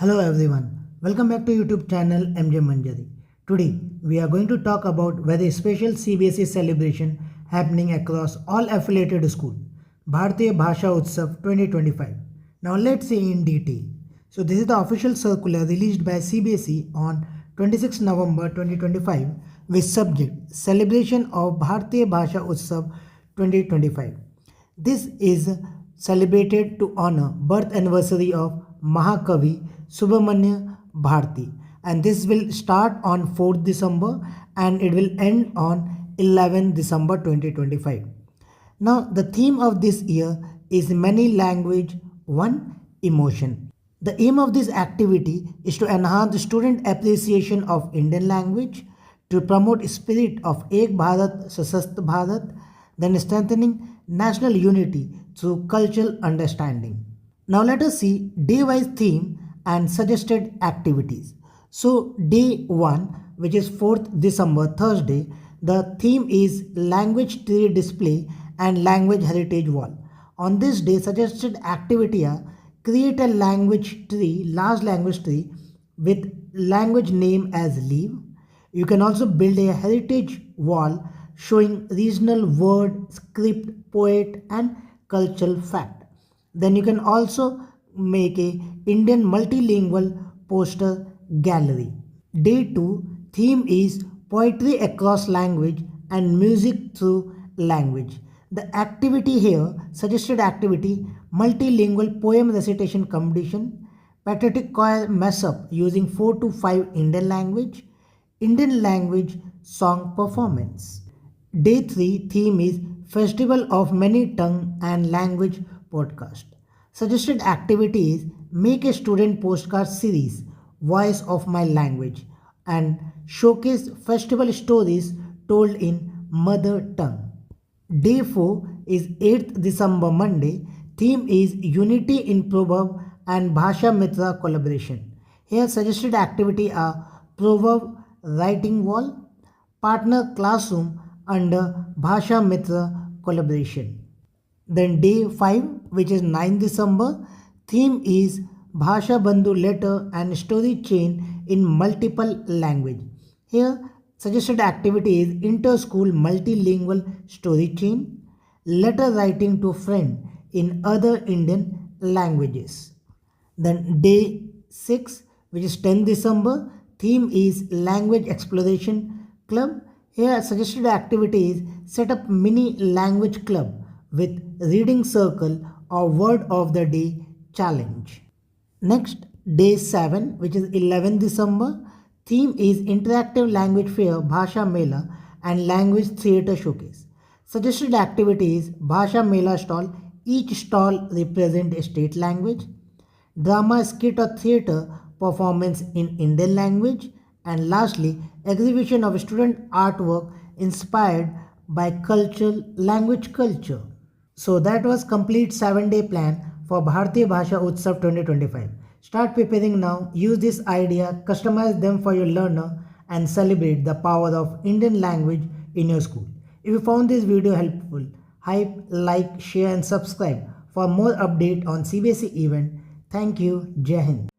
Hello everyone, welcome back to YouTube channel MJ Manjari. Today we are going to talk about very special CBSE celebration happening across all affiliated schools, Bharatiya Bhasha Utsav 2025. Now let's see in detail. So this is the official circular released by CBSE on 26 November 2025 with subject Celebration of Bharatiya Bhasha Utsav 2025. This is celebrated to honor birth anniversary of Mahakavi Subramania Bharati, and this will start on 4th December and it will end on 11th December 2025. Now the theme of this year is many language, one emotion. The aim of this activity is to enhance student appreciation of Indian language, to promote spirit of Ek Bharat Shreshtha Bharat, then strengthening national unity through cultural understanding. Now let us see day-wise theme and suggested activities. So day 1, which is 4th December Thursday, the theme is language tree display and language heritage wall. On this day, suggested activity are create a language tree, large language tree with language name as leaf. You can also build a heritage wall showing regional word, script, poet and cultural fact. Then you can also make a Indian multilingual poster gallery. Day 2 theme is poetry across language and music through language. The activity here, suggested activity, multilingual poem recitation competition, patriotic choir mess up using 4 to 5 Indian language song performance. Day 3 theme is Festival of Many Tongue and Language podcast. Suggested activity is make a student postcard series, Voice of My Language, and showcase festival stories told in mother tongue. Day 4 is 8th December Monday. Theme is Unity in Proverb and Bhasha Mela collaboration. Here suggested activity are Proverb writing wall, partner classroom under Bhasha Mela collaboration. Then day 5, which is 9th December, theme is Bhasha Bandhu letter and story chain in multiple language. Here suggested activity is inter-school multilingual story chain, letter writing to friend in other Indian languages. Then day 6, which is 10th December, theme is language exploration club. Here suggested activity is set up mini language club with reading circle or word of the day challenge. Next, day 7, which is 11th December, theme is interactive language fair Bhasha Mela and language theatre showcase. Suggested activities Bhasha Mela stall, each stall represent a state language, drama skit or theatre performance in Indian language, and lastly exhibition of student artwork inspired by language culture. So that was complete 7-day plan for Bharatiya Bhasha Utsav 2025. Start preparing now, use this idea, customize them for your learner and celebrate the power of Indian language in your school. If you found this video helpful, hype, like, share and subscribe for more update on CBSE event. Thank you. Jai Hind.